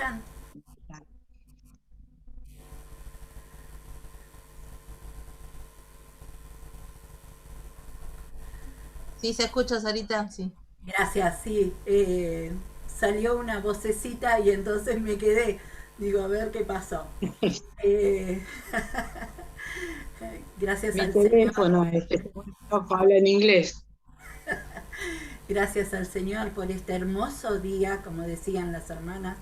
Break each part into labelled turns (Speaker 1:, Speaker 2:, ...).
Speaker 1: escuchan?
Speaker 2: Sí, se escucha, Sarita, sí.
Speaker 1: Gracias, sí. Salió una vocecita y entonces me quedé. Digo, a ver qué pasó. Eh, gracias
Speaker 3: Mi
Speaker 1: al Señor.
Speaker 3: teléfono, no habla en inglés.
Speaker 1: Gracias al Señor por este hermoso día, como decían las hermanas.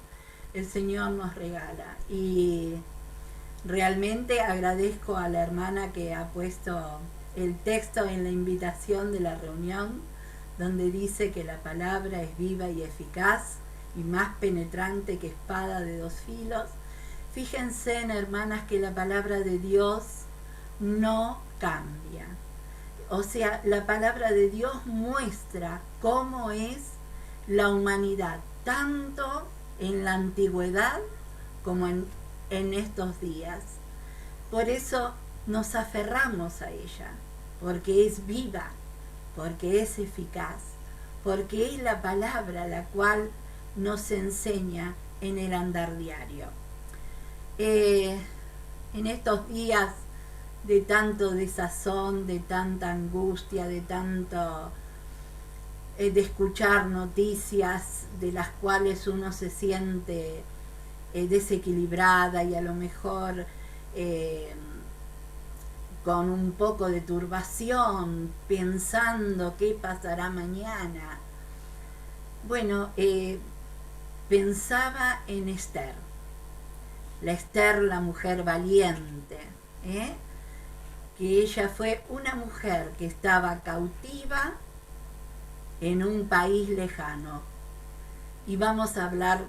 Speaker 1: El Señor nos regala. Y realmente agradezco a la hermana que ha puesto el texto en la invitación de la reunión, donde dice que la palabra es viva y eficaz y más penetrante que espada de dos filos. Fíjense, hermanas, que la palabra de Dios no cambia. O sea, la palabra de Dios muestra cómo es la humanidad, tanto en la antigüedad como en estos días. Por eso nos aferramos a ella, porque es viva, porque es eficaz, porque es la palabra la cual nos enseña en el andar diario. Eh, en estos días de tanto desazón, de tanta angustia, de tanto de escuchar noticias de las cuales uno se siente desequilibrada y a lo mejor eh, con un poco de turbación, pensando qué pasará mañana. Bueno, pensaba en Esther, la mujer valiente, ¿eh? Que ella fue una mujer que estaba cautiva en un país lejano. Y vamos a hablar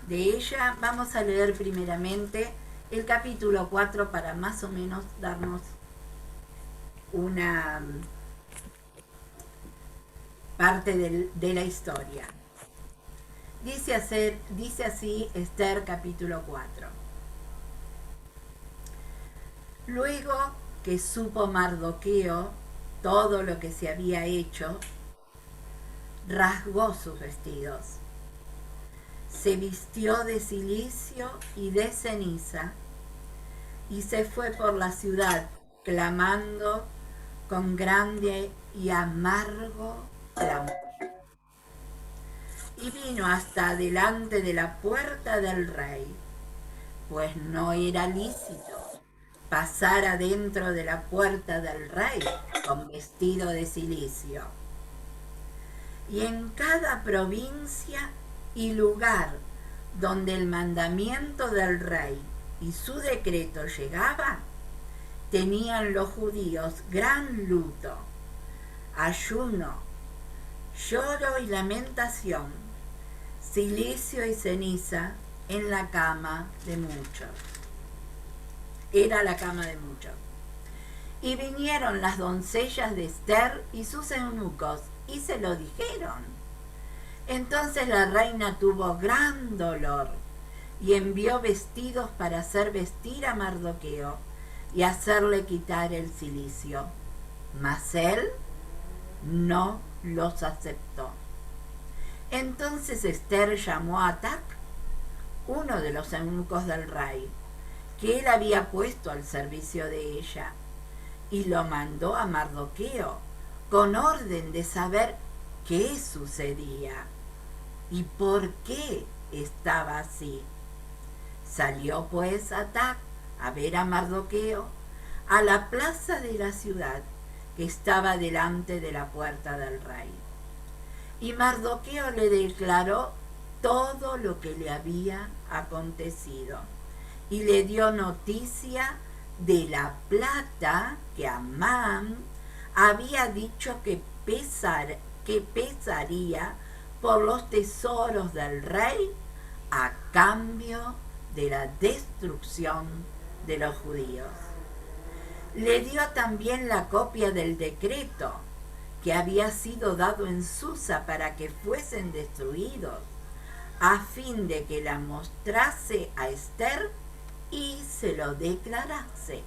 Speaker 1: de ella. Vamos a leer primeramente el capítulo 4 para más o menos darnos una parte de la historia. Dice así Esther capítulo 4. Luego que supo Mardoqueo todo lo que se había hecho, rasgó sus vestidos, se vistió de cilicio y de ceniza y se fue por la ciudad clamando con grande y amargo clamor. Y vino hasta delante de la puerta del rey, pues no era lícito pasar adentro de la puerta del rey con vestido de cilicio. Y en cada provincia y lugar donde el mandamiento del rey y su decreto llegaba, tenían los judíos gran luto, ayuno, lloro y lamentación, silicio y ceniza en la cama de muchos. Era la cama de muchos. Y vinieron las doncellas de Esther y sus eunucos y se lo dijeron. Entonces la reina tuvo gran dolor y envió vestidos para hacer vestir a Mardoqueo y hacerle quitar el cilicio. Mas él no los aceptó. Entonces Esther llamó a Tac, uno de los eunucos del rey, que él había puesto al servicio de ella, y lo mandó a Mardoqueo con orden de saber qué sucedía y por qué estaba así. Salió pues Atac a ver a Mardoqueo a la plaza de la ciudad que estaba delante de la puerta del rey. Y Mardoqueo le declaró todo lo que le había acontecido y le dio noticia de la plata que Amán había dicho que pesaría por los tesoros del rey a cambio de la destrucción de los judíos. Le dio también la copia del decreto que había sido dado en Susa para que fuesen destruidos, a fin de que la mostrase a Esther y se lo declarase,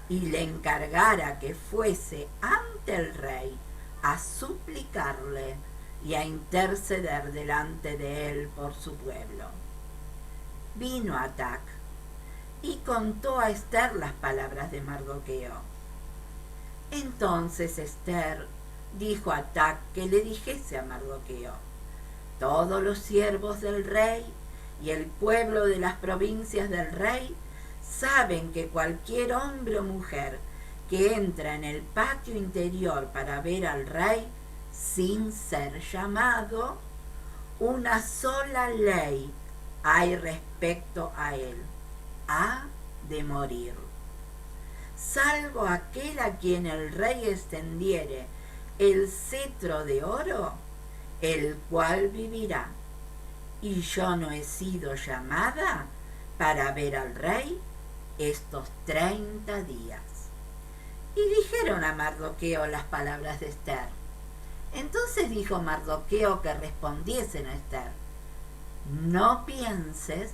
Speaker 1: y le encargara que fuese ante el rey a suplicarle y a interceder delante de él por su pueblo. vino Atac y contó a Ester las palabras de Mardoqueo. Entonces Ester dijo a Atac que le dijese a Mardoqueo: todos los siervos del rey y el pueblo de las provincias del rey saben que cualquier hombre o mujer que entra en el patio interior para ver al rey sin ser llamado, una sola ley hay respecto a él: ha de morir, salvo aquel a quien el rey extendiere el cetro de oro, el cual vivirá. Y yo no he sido llamada para ver al rey estos 30 días. Y dijeron a Mardoqueo las palabras de Ester. Entonces dijo Mardoqueo que respondiesen a Ester: no pienses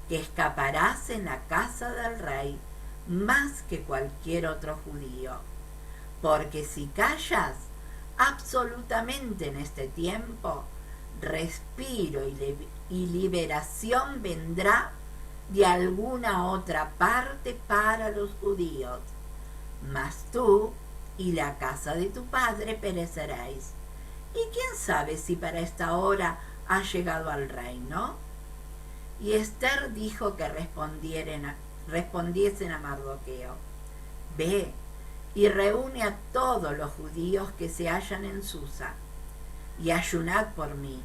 Speaker 1: que escaparás en la casa del rey más que cualquier otro judío, porque si callas absolutamente en este tiempo, respiro y liberación vendrá de alguna otra parte para los judíos, mas tú y la casa de tu padre pereceréis. Y quién sabe si para esta hora ha llegado al reino. Y Ester dijo que respondiesen a Mardoqueo: ve y reúne a todos los judíos que se hallan en Susa, y ayunad por mí,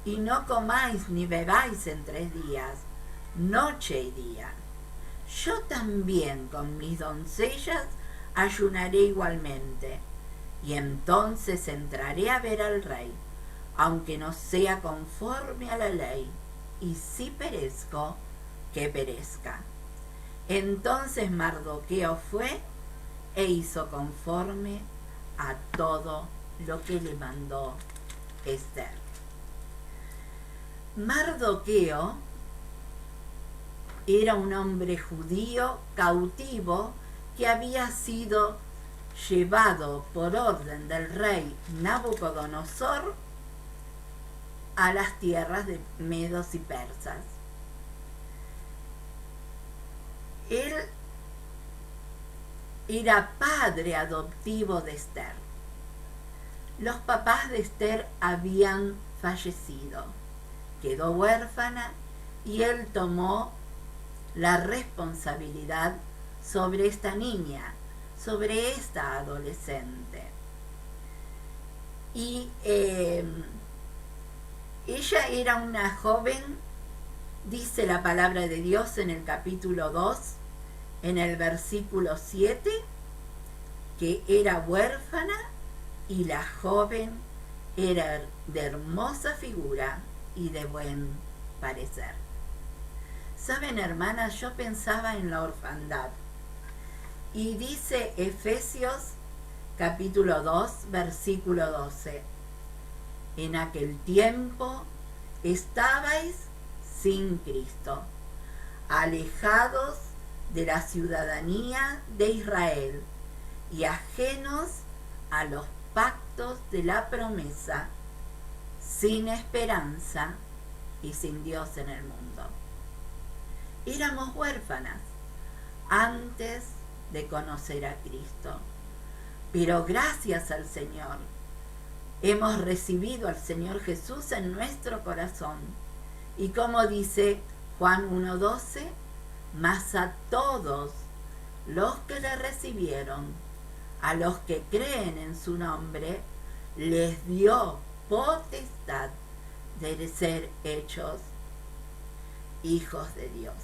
Speaker 1: y no comáis ni bebáis en 3 días, noche y día. Yo también con mis doncellas ayunaré igualmente, y entonces entraré a ver al rey, aunque no sea conforme a la ley, y si perezco, que perezca. Entonces Mardoqueo fue e hizo conforme a todo lo que le mandó Ester. Mardoqueo era un hombre judío cautivo que había sido llevado por orden del rey Nabucodonosor a las tierras de medos y persas. Él era padre adoptivo de Ester. Los papás de Ester habían fallecido, quedó huérfana y él tomó la responsabilidad sobre esta niña, sobre esta adolescente. Y ella era una joven, dice la palabra de Dios en el capítulo 2, en el versículo 7, que era huérfana y la joven era de hermosa figura y de buen parecer. Saben, hermanas, yo pensaba en la orfandad. Y dice Efesios capítulo 2, versículo 12: en aquel tiempo estabais sin Cristo, alejados de la ciudadanía de Israel y ajenos a los pactos de la promesa, sin esperanza y sin Dios en el mundo. Éramos huérfanas antes de conocer a Cristo, pero gracias al Señor hemos recibido al Señor Jesús en nuestro corazón, y como dice Juan 1:12, mas a todos los que le recibieron, a los que creen en su nombre, les dio potestad de ser hechos hijos de Dios.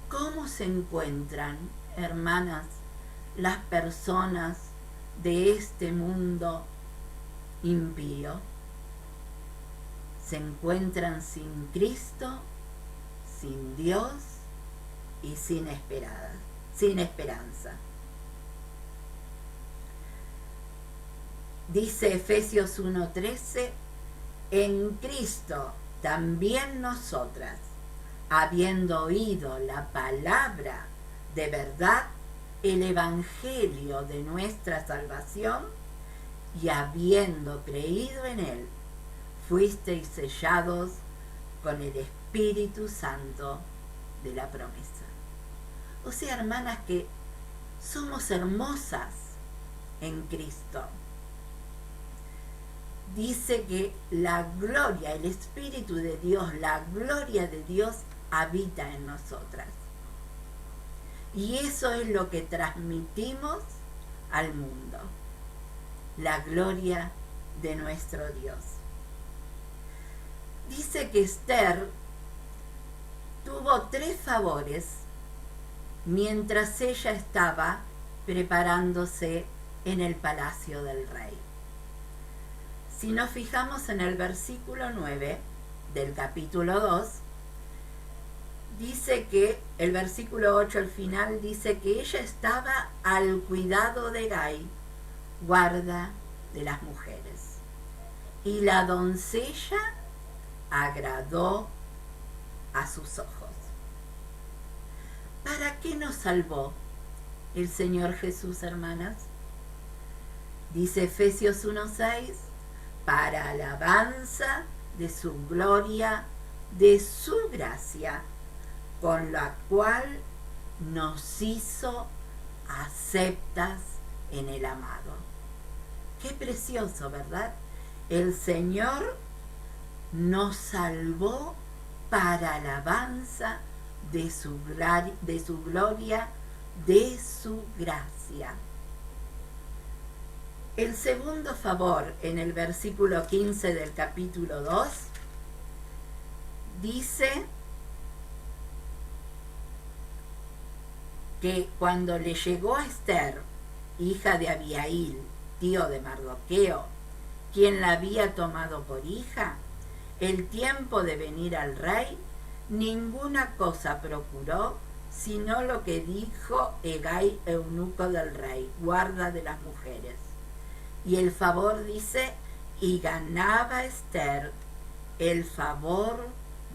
Speaker 1: ¿Cómo se encuentran, hermanas, las personas de este mundo impío? Se encuentran sin Cristo, sin Dios y sin esperanza. Dice Efesios 1:13: en Cristo también nosotras, habiendo oído la palabra de verdad, el evangelio de nuestra salvación, y habiendo creído en él, fuisteis sellados con el Espíritu Espíritu Santo de la promesa. O sea, hermanas, que somos hermosas en Cristo. Dice que la gloria, el Espíritu de Dios, la gloria de Dios habita en nosotras. Y eso es lo que transmitimos al mundo, la gloria de nuestro Dios. Dice que Esther tuvo 3 favores mientras ella estaba preparándose en el palacio del rey. Si nos fijamos en el versículo 9 del capítulo 2, dice que el versículo 8 al final dice que ella estaba al cuidado de Hegai, guarda de las mujeres. Y la doncella agradó a sus ojos. ¿Para qué nos salvó el Señor Jesús, hermanas? Dice Efesios 1:6, para alabanza de su gloria, de su gracia, con la cual nos hizo aceptas en el amado. Qué precioso, ¿verdad? El Señor nos salvó para alabanza de su gloria, de su gracia. El segundo favor, en el versículo 15 del capítulo 2, dice que cuando le llegó a Esther, hija de Abihail, tío de Mardoqueo, quien la había tomado por hija, el tiempo de venir al rey, ninguna cosa procuró, sino lo que dijo Hegai, eunuco del rey, guarda de las mujeres. Y el favor dice, y ganaba Esther el favor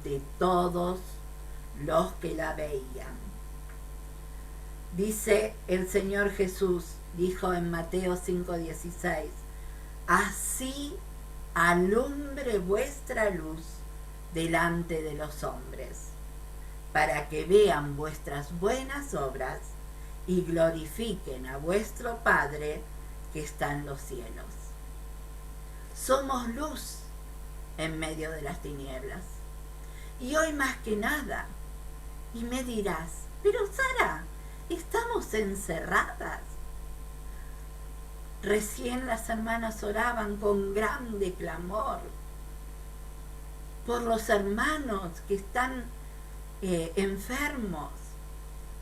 Speaker 1: de todos los que la veían. Dice el Señor Jesús, dijo en Mateo 5:16, así alumbre vuestra luz delante de los hombres, para que vean vuestras buenas obras y glorifiquen a vuestro Padre que está en los cielos. Somos luz en medio de las tinieblas. Y hoy más que nada, y me dirás, pero Sara, estamos encerradas. Recién las hermanas oraban con grande clamor por los hermanos que están enfermos,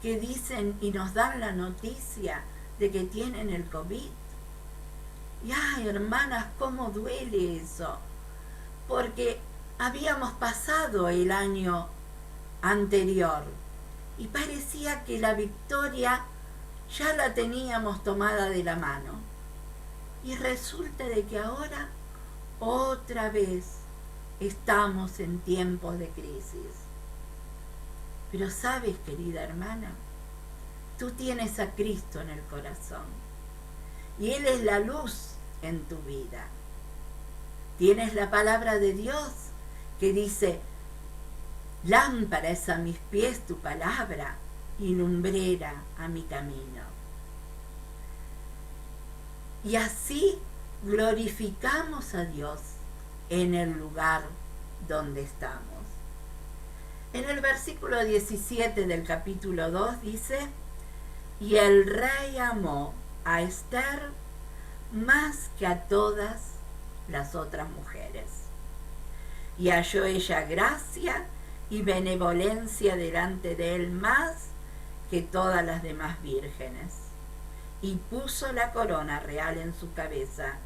Speaker 1: que dicen y nos dan la noticia de que tienen el COVID. Y ay, hermanas, cómo duele eso, porque habíamos pasado el año anterior y parecía que la victoria ya la teníamos tomada de la mano. Y resulta de que ahora otra vez estamos en tiempos de crisis. Pero sabes, querida hermana, tú tienes a Cristo en el corazón y Él es la luz en tu vida. Tienes la palabra de Dios que dice, lámpara es a mis pies tu palabra y lumbrera a mi camino. Y así glorificamos a Dios en el lugar donde estamos. En el versículo 17 del capítulo 2 dice, y el rey amó a Esther más que a todas las otras mujeres, y halló ella gracia y benevolencia delante de él más que todas las demás vírgenes, y puso la corona real en su cabeza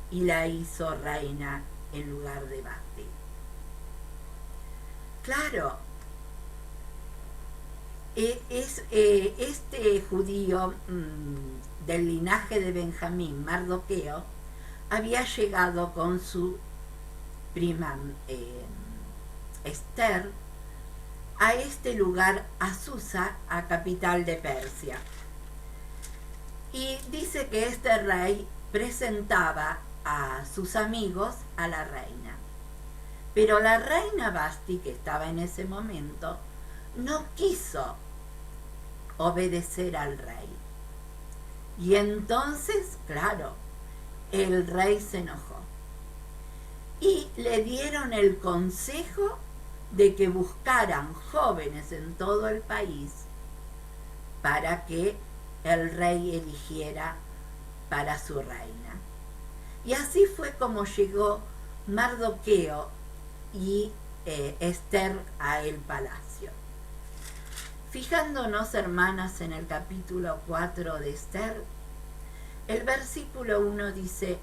Speaker 1: y la hizo reina en lugar de Basti. Claro, este judío del linaje de Benjamín, Mardoqueo, había llegado con su prima Esther a este lugar, a Susa, a capital de Persia. Y dice que este rey presentaba a sus amigos a la reina. Pero la reina Vasti, que estaba en ese momento, no quiso obedecer al rey. Y entonces, claro, el rey se enojó. Y le dieron el consejo de que buscaran jóvenes en todo el país para que el rey eligiera para su reina. Y así fue como llegó Mardoqueo y Esther a el palacio. Fijándonos, hermanas, en el capítulo 4 de Esther, el versículo 1 dice: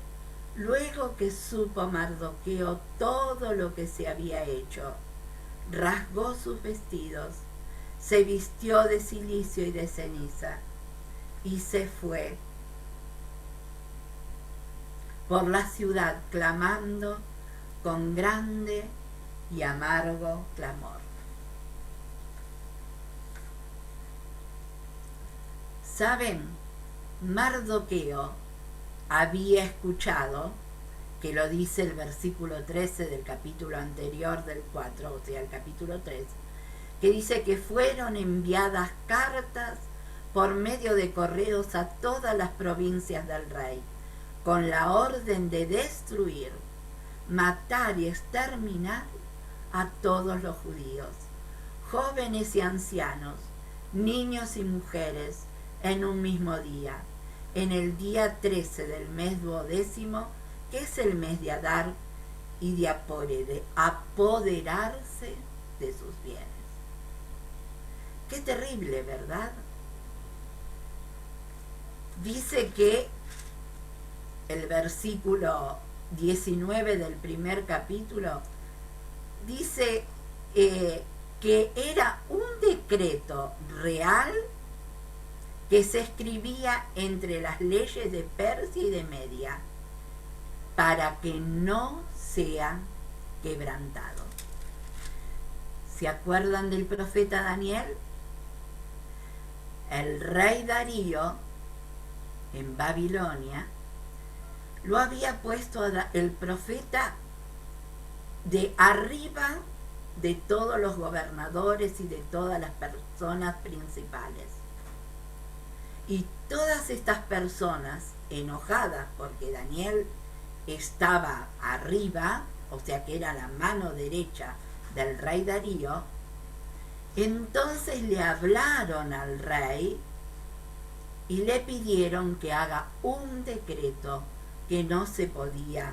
Speaker 1: luego que supo Mardoqueo todo lo que se había hecho, rasgó sus vestidos, se vistió de cilicio y de ceniza, y se fue por la ciudad clamando con grande y amargo clamor. ¿Saben? Mardoqueo había escuchado, que lo dice el versículo 13 del capítulo anterior del 4, o sea, el capítulo 3, que dice que fueron enviadas cartas por medio de correos a todas las provincias del rey, con la orden de destruir, matar y exterminar a todos los judíos, jóvenes y ancianos, niños y mujeres, en un mismo día, en el día 13 del mes 12º, que es el mes de Adar, y de apoderarse de sus bienes. Qué terrible, ¿verdad? Dice que el versículo 19 del primer capítulo dice que era un decreto real que se escribía entre las leyes de Persia y de Media para que no sea quebrantado. ¿Se acuerdan del profeta Daniel? El rey Darío en Babilonia lo había puesto el profeta de arriba de todos los gobernadores y de todas las personas principales. Y todas estas personas, enojadas porque Daniel estaba arriba, o sea que era la mano derecha del rey Darío, entonces le hablaron al rey y le pidieron que haga un decreto que no se podía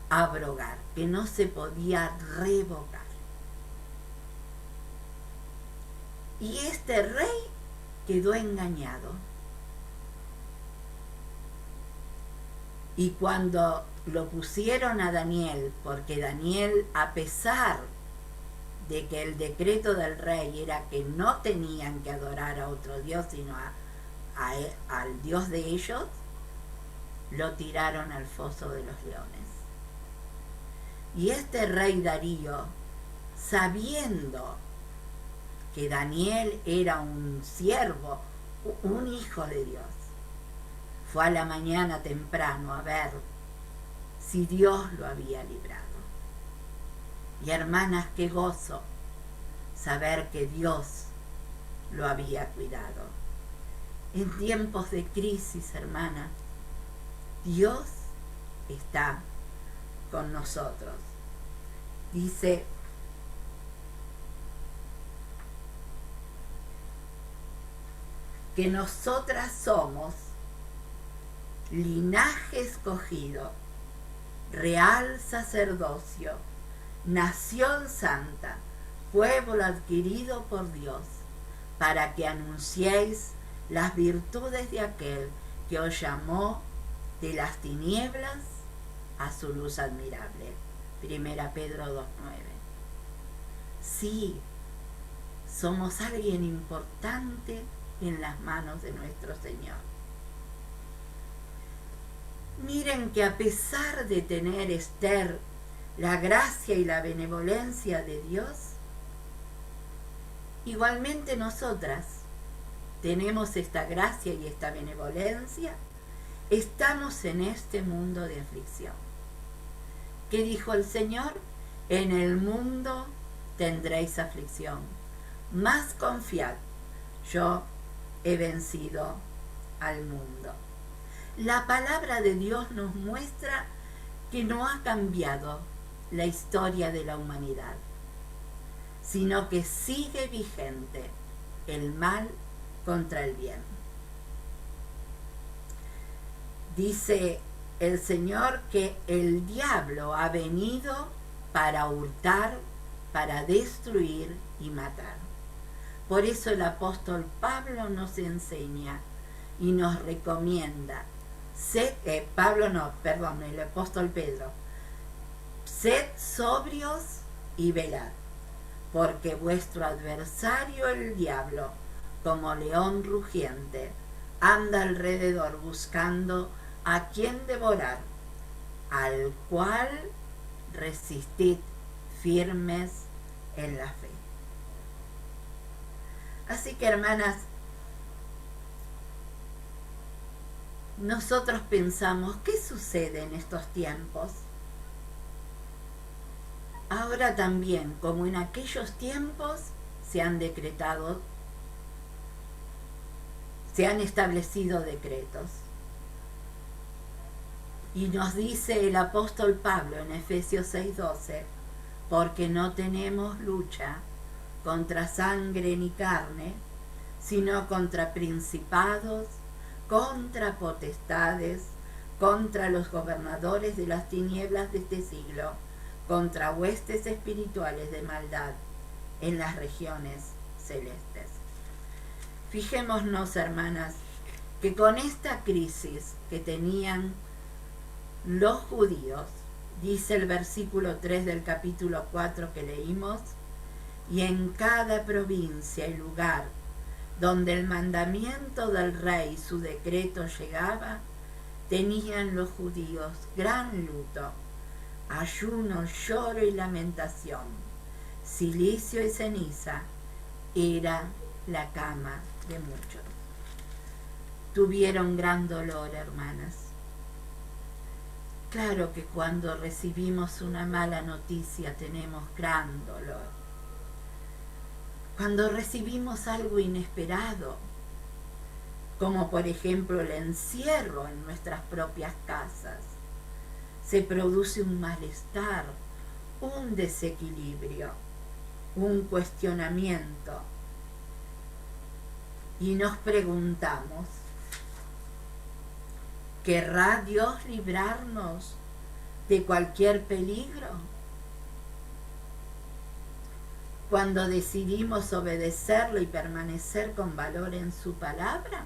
Speaker 1: abrogar, que no se podía revocar. Y este rey quedó engañado. Y cuando lo pusieron a Daniel, porque Daniel, a pesar de que el decreto del rey era que no tenían que adorar a otro dios, sino al dios de ellos, lo tiraron al foso de los leones. Y este rey Darío, sabiendo que Daniel era un siervo, un hijo de Dios, fue a la mañana temprano a ver si Dios lo había librado. Y hermanas, qué gozo saber que Dios lo había cuidado. En tiempos de crisis, hermana, Dios está con nosotros. Dice: que nosotras somos linaje escogido, real sacerdocio, nación santa, pueblo adquirido por Dios, para que anunciéis las virtudes de aquel que os llamó de las tinieblas a su luz admirable. 1 Pedro 2:9. Sí, somos alguien importante en las manos de nuestro Señor. Miren que a pesar de tener Esther la gracia y la benevolencia de Dios, igualmente nosotras tenemos esta gracia y esta benevolencia, estamos en este mundo de aflicción. ¿Qué dijo el Señor? En el mundo tendréis aflicción, mas confiad, yo he vencido al mundo. La palabra de Dios nos muestra que no ha cambiado la historia de la humanidad, sino que sigue vigente el mal contra el bien. Dice el Señor que el diablo ha venido para hurtar, para destruir y matar. Por eso el apóstol Pablo nos enseña y nos recomienda, el apóstol Pedro, sed sobrios y velad, porque vuestro adversario el diablo, como león rugiente, anda alrededor buscando a quien devorar, al cual resistid firmes en la fe. Así que, hermanas, nosotros pensamos, ¿qué sucede en estos tiempos? Ahora también, como en aquellos tiempos, se han establecido decretos. Y nos dice el apóstol Pablo en Efesios 6:12, porque no tenemos lucha contra sangre ni carne, sino contra principados, contra potestades, contra los gobernadores de las tinieblas de este siglo, contra huestes espirituales de maldad en las regiones celestes. Fijémonos, hermanas, que con esta crisis que tenían los judíos, dice el versículo 3 del capítulo 4 que leímos, y en cada provincia y lugar donde el mandamiento del rey, su decreto llegaba, tenían los judíos gran luto, ayuno, lloro y lamentación, cilicio y ceniza era la cama de muchos. Tuvieron gran dolor, hermanas. Claro que cuando recibimos una mala noticia tenemos gran dolor. Cuando recibimos algo inesperado, como por ejemplo el encierro en nuestras propias casas, se produce un malestar, un desequilibrio, un cuestionamiento. Y nos preguntamos, ¿querrá Dios librarnos de cualquier peligro? Cuando decidimos obedecerlo y permanecer con valor en su palabra,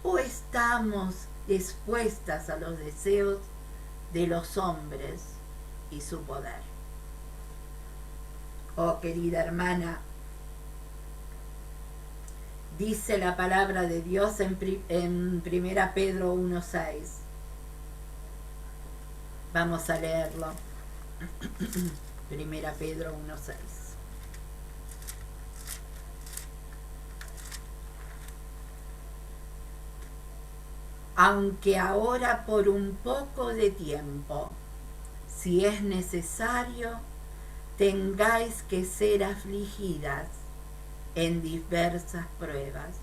Speaker 1: ¿o estamos expuestas a los deseos de los hombres y su poder? Oh, querida hermana, dice la palabra de Dios en 1 Pedro 1:6. Vamos a leerlo. 1 Pedro 1:6. Aunque ahora por un poco de tiempo, si es necesario, tengáis que ser afligidas en diversas pruebas,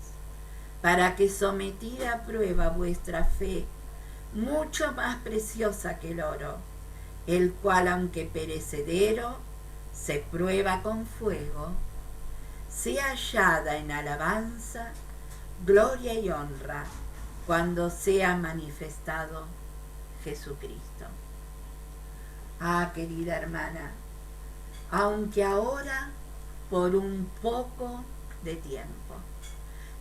Speaker 1: para que sometida a prueba vuestra fe, mucho más preciosa que el oro, el cual aunque perecedero, se prueba con fuego, sea hallada en alabanza, gloria y honra, cuando sea manifestado Jesucristo. Ah, querida hermana, aunque ahora por un poco de tiempo.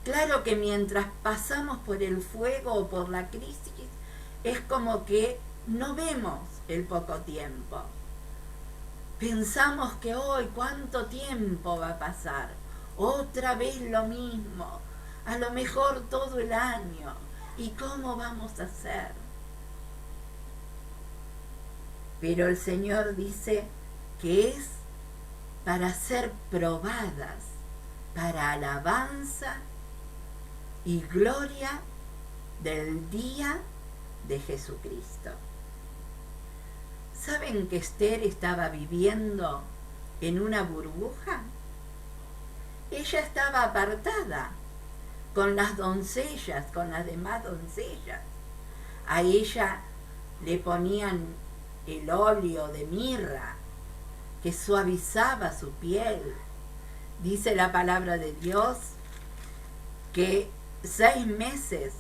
Speaker 1: Claro que mientras pasamos por el fuego o por la crisis, es como que no vemos el poco tiempo. Pensamos que hoy, ¿cuánto tiempo va a pasar? Otra vez lo mismo, a lo mejor todo el año. ¿Y cómo vamos a hacer? Pero el Señor dice que es para ser probadas, para alabanza y gloria del día de Jesucristo. ¿Saben que Esther estaba viviendo en una burbuja? Ella estaba apartada con las doncellas, con las demás doncellas. A ella le ponían el óleo de mirra que suavizaba su piel. Dice la palabra de Dios que 6 meses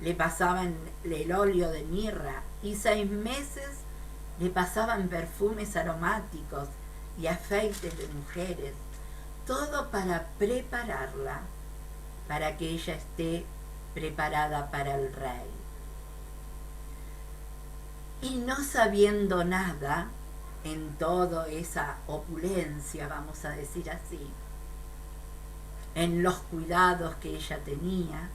Speaker 1: le pasaban el óleo de mirra y 6 meses le pasaban perfumes aromáticos y aceites de mujeres, todo para prepararla, para que ella esté preparada para el rey. Y no sabiendo nada, en toda esa opulencia, vamos a decir así, en los cuidados que ella tenía,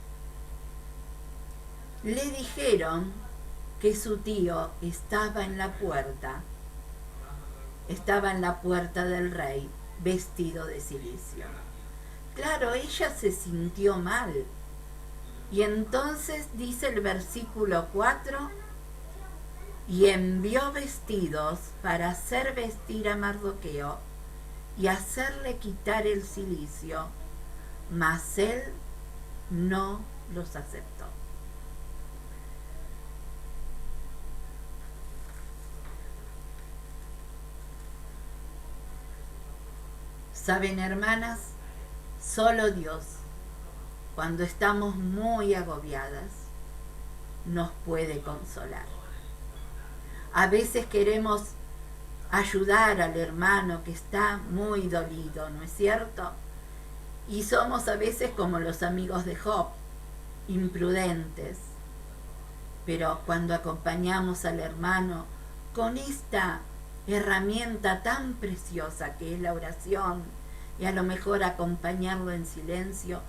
Speaker 1: le dijeron que su tío estaba en la puerta del rey, vestido de cilicio. Claro, ella se sintió mal. Y entonces dice el versículo 4, y envió vestidos para hacer vestir a Mardoqueo y hacerle quitar el cilicio, mas él no los aceptó. ¿Saben, hermanas? Solo Dios, cuando estamos muy agobiadas, nos puede consolar. A veces queremos ayudar al hermano que está muy dolido, ¿no es cierto? Y somos a veces como los amigos de Job, imprudentes. Pero cuando acompañamos al hermano con esta herramienta tan preciosa que es la oración, y a lo mejor acompañarlo en silencio,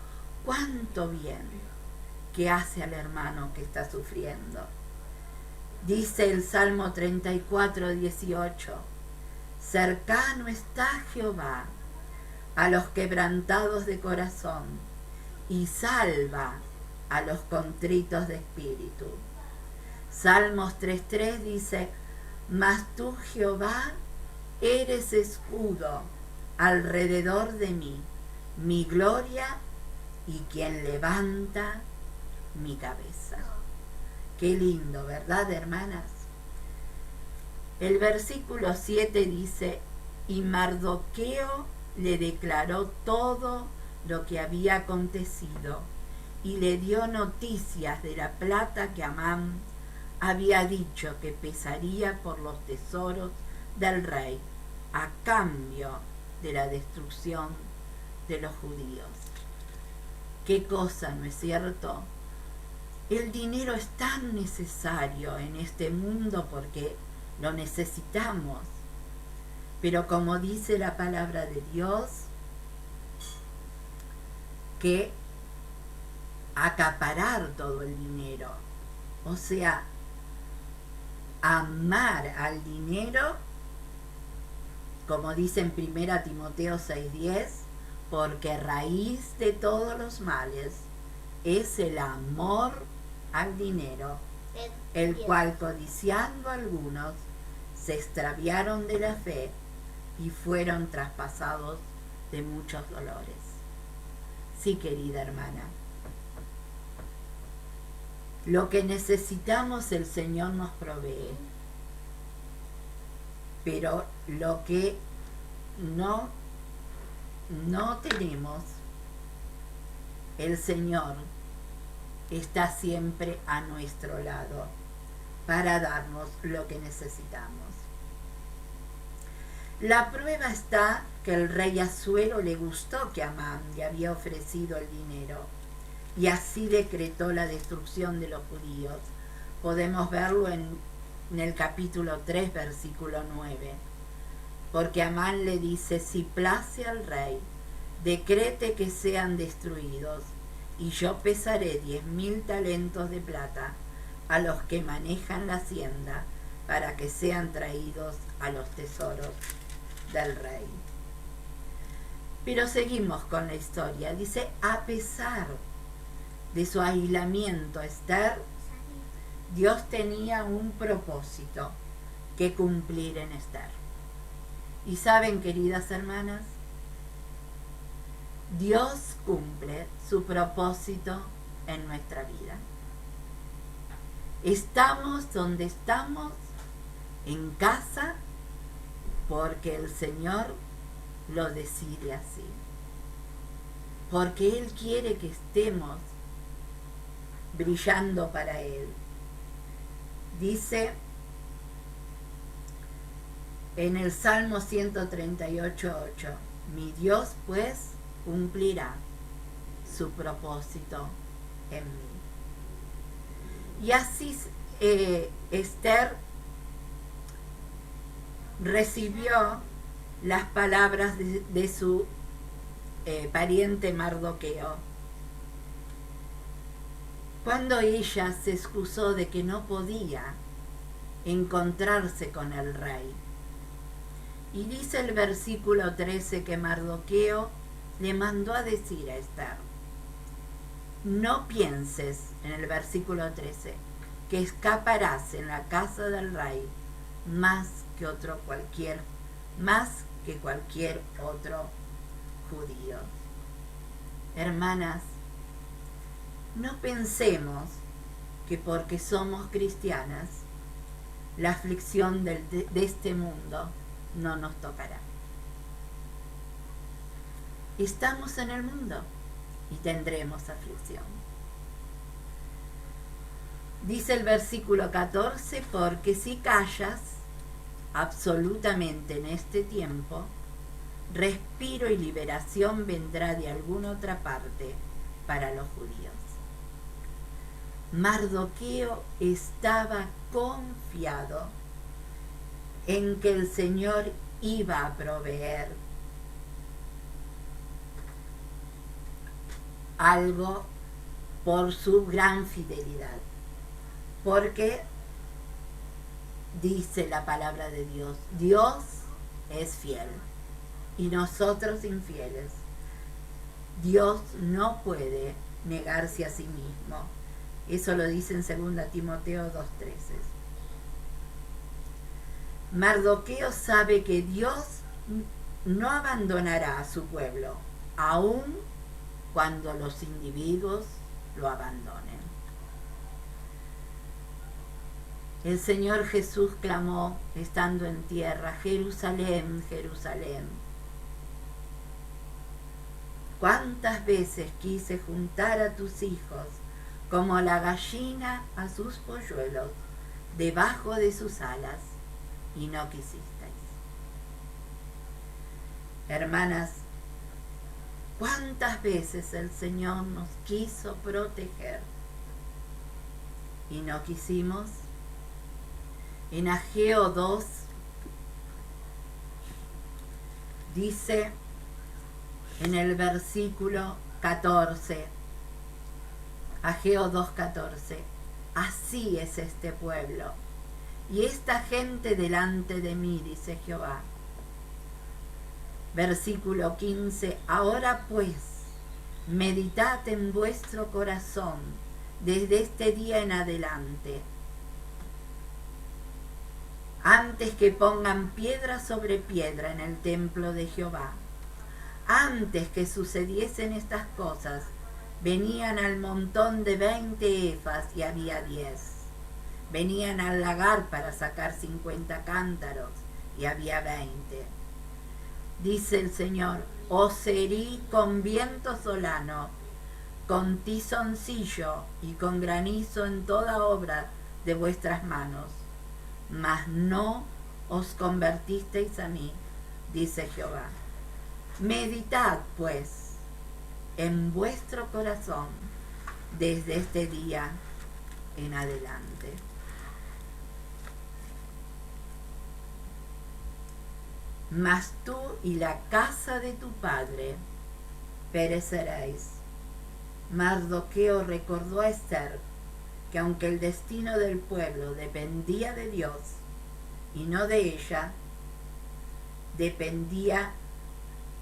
Speaker 1: cuánto bien que hace al hermano que está sufriendo. Dice el Salmo 34, 18, cercano está Jehová a los quebrantados de corazón y salva a los contritos de espíritu. Salmos 3:3 dice, mas tú, Jehová, eres escudo alrededor de mí, mi gloria y quien levanta mi cabeza. Qué lindo, ¿verdad, hermanas? El versículo 7 dice, y Mardoqueo le declaró todo lo que había acontecido y le dio noticias de la plata que Amán había dicho que pesaría por los tesoros del rey a cambio de la destrucción de los judíos. Qué cosa, ¿no es cierto? El dinero es tan necesario en este mundo porque lo necesitamos. Pero como dice la palabra de Dios, que acaparar todo el dinero, o sea, amar al dinero, como dice en 1 Timoteo 6:10, porque raíz de todos los males es el amor al dinero, el cual codiciando algunos se extraviaron de la fe y fueron traspasados de muchos dolores. Sí, querida hermana, lo que necesitamos el Señor nos provee, pero lo que no tenemos, el Señor está siempre a nuestro lado para darnos lo que necesitamos. La prueba está que el rey Asuero le gustó que Amán le había ofrecido el dinero y así decretó la destrucción de los judíos. Podemos verlo en el capítulo 3, versículo 9. Porque Amán le dice, si place al rey, decrete que sean destruidos, y yo pesaré 10.000 talentos de plata a los que manejan la hacienda, para que sean traídos a los tesoros del rey. Pero seguimos con la historia. Dice, a pesar de su aislamiento, Esther, Dios tenía un propósito que cumplir en Esther. Y saben, queridas hermanas, Dios cumple su propósito en nuestra vida. Estamos donde estamos, en casa, porque el Señor lo decide así. Porque Él quiere que estemos brillando para Él. Dice en el Salmo 138:8, mi Dios pues cumplirá su propósito en mí. Y así Esther recibió las palabras de su pariente Mardoqueo. Cuando ella se excusó de que no podía encontrarse con el rey. Y dice el versículo 13 que Mardoqueo le mandó a decir a Esther, no pienses, en el versículo 13, que escaparás en la casa del rey más que cualquier otro judío. Hermanas, no pensemos que porque somos cristianas, la aflicción de este mundo no nos tocará. Estamos en el mundo y tendremos aflicción. Dice el versículo 14, porque si callas absolutamente en este tiempo, respiro y liberación vendrá de alguna otra parte para los judíos. Mardoqueo estaba confiado en que el Señor iba a proveer algo por su gran fidelidad, porque dice la palabra de Dios, Dios es fiel y nosotros infieles. Dios no puede negarse a sí mismo. Eso lo dice en 2 Timoteo 2:13. Mardoqueo sabe que Dios no abandonará a su pueblo, aun cuando los individuos lo abandonen. El Señor Jesús clamó, estando en tierra, Jerusalén, Jerusalén. ¿Cuántas veces quise juntar a tus hijos como la gallina a sus polluelos debajo de sus alas, y no quisisteis? Hermanas, ¿cuántas veces el Señor nos quiso proteger y no quisimos? En Ageo 2 dice en el versículo 14, Ageo 2:14, así es este pueblo y esta gente delante de mí, dice Jehová. Versículo 15, ahora pues, meditad en vuestro corazón desde este día en adelante, antes que pongan piedra sobre piedra en el templo de Jehová. Antes que sucediesen estas cosas, venían al montón de 20 efas y había 10. Venían al lagar para sacar 50 cántaros y había 20. Dice el Señor, os herí con viento solano, con tizoncillo y con granizo en toda obra de vuestras manos, mas no os convertisteis a mí, dice Jehová. Meditad, pues, en vuestro corazón desde este día en adelante. Mas tú y la casa de tu padre pereceréis. Mardoqueo recordó a Esther que aunque el destino del pueblo dependía de Dios y no de ella, dependía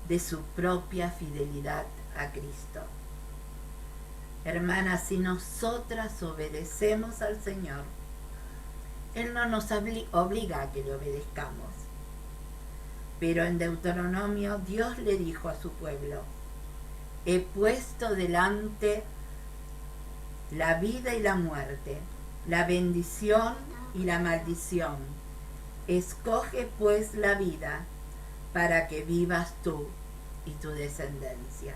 Speaker 1: de su propia fidelidad a Cristo. Hermanas, si nosotras obedecemos al Señor Él no nos obliga a que le obedezcamos. Pero en Deuteronomio Dios le dijo a su pueblo: he puesto delante la vida y la muerte, la bendición y la maldición. Escoge pues la vida para que vivas tú y tu descendencia.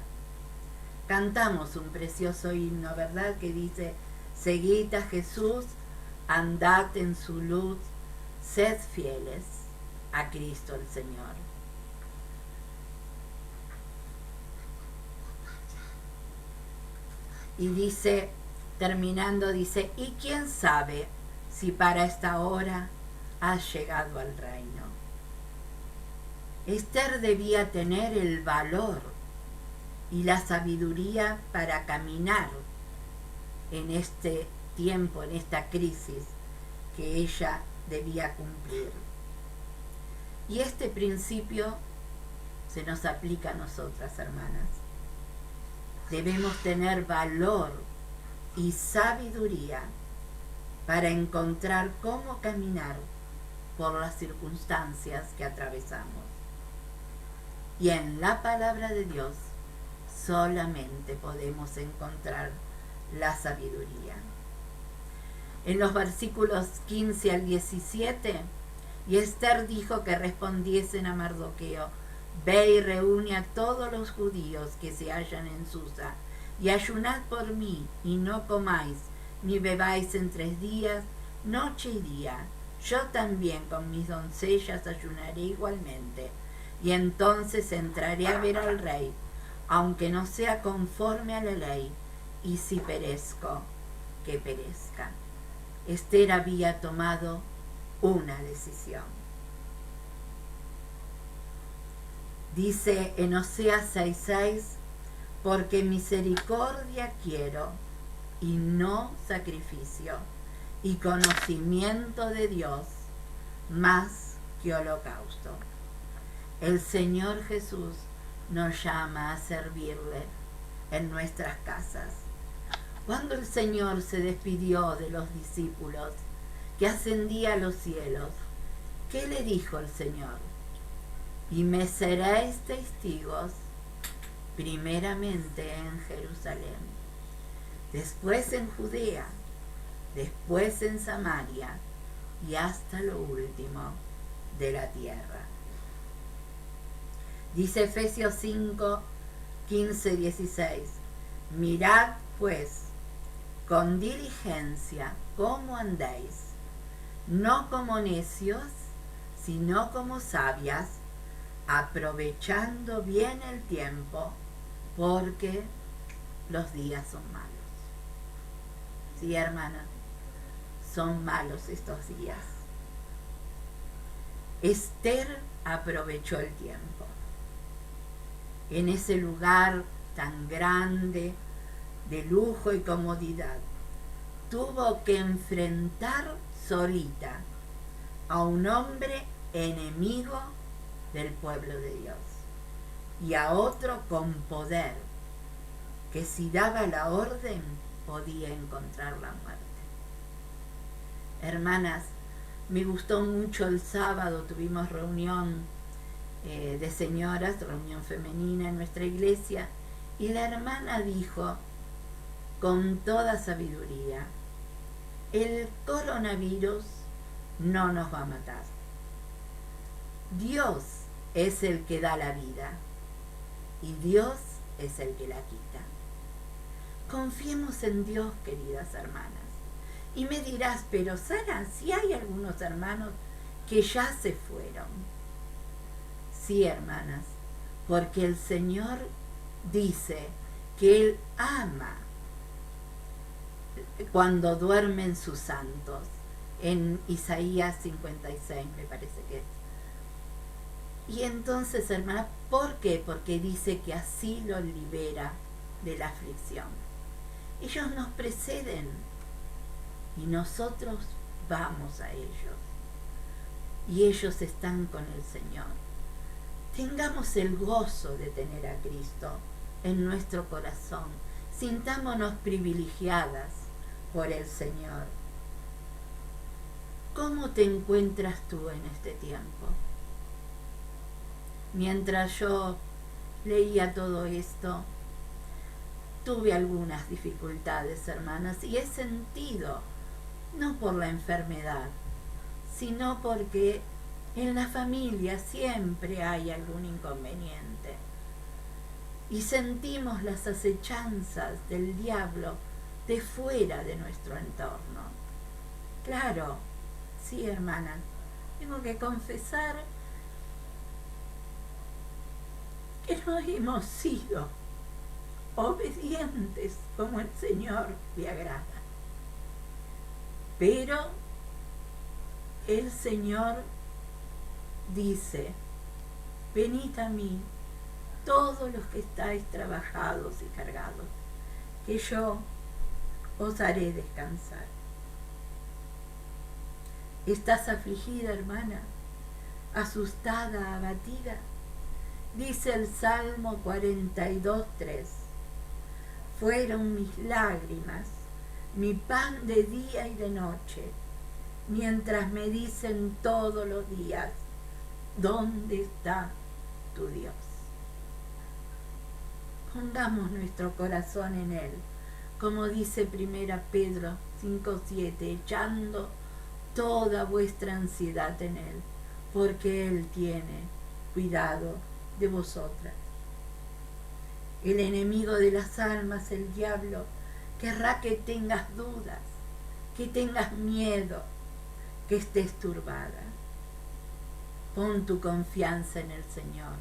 Speaker 1: Cantamos un precioso himno, ¿verdad? Que dice: seguid a Jesús, andad en su luz, sed fieles a Cristo el Señor. Y dice, terminando, dice: y quién sabe si para esta hora has llegado al reino. Esther debía tener el valor y la sabiduría para caminar en este tiempo, en esta crisis que ella debía cumplir. Y este principio se nos aplica a nosotras, hermanas. Debemos tener valor y sabiduría para encontrar cómo caminar por las circunstancias que atravesamos. Y en la palabra de Dios solamente podemos encontrar la sabiduría. En los versículos 15 al 17, y Esther dijo que respondiesen a Mardoqueo: ve y reúne a todos los judíos que se hallan en Susa, y ayunad por mí, y no comáis, ni bebáis en 3 días, noche y día. Yo también con mis doncellas ayunaré igualmente, y entonces entraré a ver al rey, aunque no sea conforme a la ley, y si perezco, que perezca. Esther había tomado una decisión. Dice en Oseas 6:6: porque misericordia quiero y no sacrificio, y conocimiento de Dios más que holocausto. El Señor Jesús nos llama a servirle en nuestras casas. Cuando el Señor se despidió de los discípulos, que ascendía a los cielos, ¿qué le dijo el Señor? Y me seréis testigos primeramente en Jerusalén, después en Judea, después en Samaria y hasta lo último de la tierra. Dice Efesios 5, 15, 16: mirad pues con diligencia cómo andéis, no como necios, sino como sabias, aprovechando bien el tiempo, porque los días son malos. Sí, hermana, son malos estos días. Esther aprovechó el tiempo. En ese lugar tan grande, de lujo y comodidad, tuvo que enfrentar solita a un hombre enemigo del pueblo de Dios y a otro con poder, que si daba la orden podía encontrar la muerte. Hermanas, me gustó mucho el sábado, tuvimos reunión de señoras, reunión femenina en nuestra iglesia, y la hermana dijo con toda sabiduría: el coronavirus no nos va a matar. Dios es el que da la vida y Dios es el que la quita. Confiemos en Dios, queridas hermanas. Y me dirás: pero Sara, si hay algunos hermanos que ya se fueron. Sí, hermanas, porque el Señor dice que Él ama cuando duermen sus santos, en Isaías 56 me parece que es. Y entonces, hermana, ¿por qué? Porque dice que así los libera de la aflicción. Ellos nos preceden y nosotros vamos a ellos, y ellos están con el Señor. Tengamos el gozo de tener a Cristo en nuestro corazón. Sintámonos privilegiadas por el Señor. ¿Cómo te encuentras tú en este tiempo? Mientras yo leía todo esto, tuve algunas dificultades, hermanas, y he sentido, no por la enfermedad, sino porque en la familia siempre hay algún inconveniente. Y sentimos las acechanzas del diablo de fuera de nuestro entorno. Claro, sí, hermanas, tengo que confesar que no hemos sido obedientes como el Señor le agrada. Pero el Señor dice: venid a mí, todos los que estáis trabajados y cargados, que yo os haré descansar. ¿Estás afligida, hermana? ¿Asustada, abatida? Dice el Salmo 42:3: fueron mis lágrimas, mi pan de día y de noche, mientras me dicen todos los días: ¿dónde está tu Dios? Pongamos nuestro corazón en Él, como dice 1 Pedro 5:7, echando toda vuestra ansiedad en Él, porque Él tiene cuidado de vosotras. El enemigo de las almas, el diablo, querrá que tengas dudas, que tengas miedo, que estés turbada. Pon tu confianza en el Señor.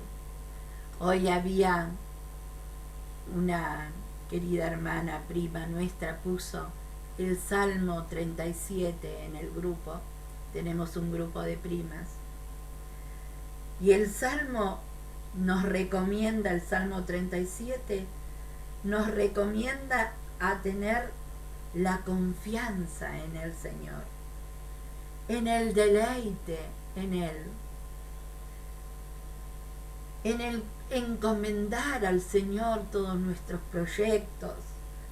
Speaker 1: Hoy había una querida hermana, prima nuestra, puso el Salmo 37 en el grupo. Tenemos un grupo de primas. Y el Salmo nos recomienda, el Salmo 37, nos recomienda a tener la confianza en el Señor, en el deleite en el encomendar al Señor todos nuestros proyectos,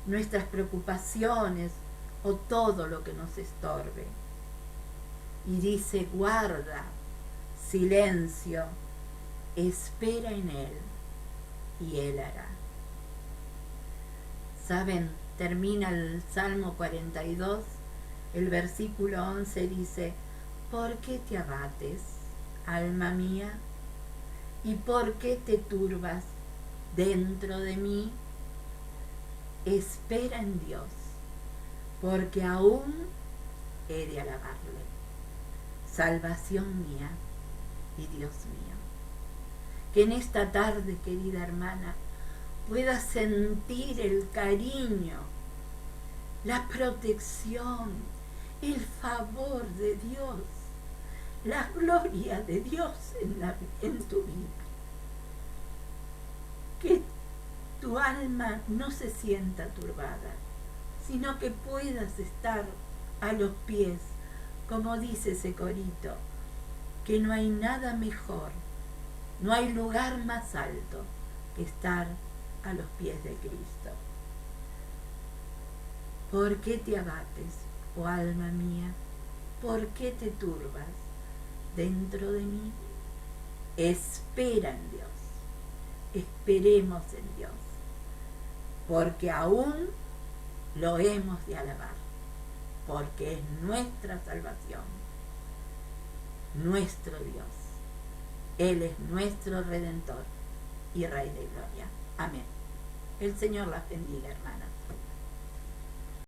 Speaker 1: nuestras preocupaciones o todo lo que nos estorbe. Y dice: guarda silencio, espera en Él y Él hará. ¿Saben? Termina el Salmo 42, el versículo 11 dice: ¿por qué te abates, alma mía? ¿Y por qué te turbas dentro de mí? Espera en Dios, porque aún he de alabarle, salvación mía y Dios mío. Que en esta tarde, querida hermana, puedas sentir el cariño, la protección, el favor de Dios, la gloria de Dios en tu vida. Que tu alma no se sienta turbada, sino que puedas estar a los pies, como dice ese corito, que no hay nada mejor, no hay lugar más alto que estar a los pies de Cristo. ¿Por qué te abates, oh alma mía? ¿Por qué te turbas dentro de mí? Espera en Dios, esperemos en Dios, porque aún lo hemos de alabar, porque es nuestra salvación, nuestro Dios. Él es nuestro Redentor y Rey de Gloria. Amén. El Señor las bendiga, hermanas.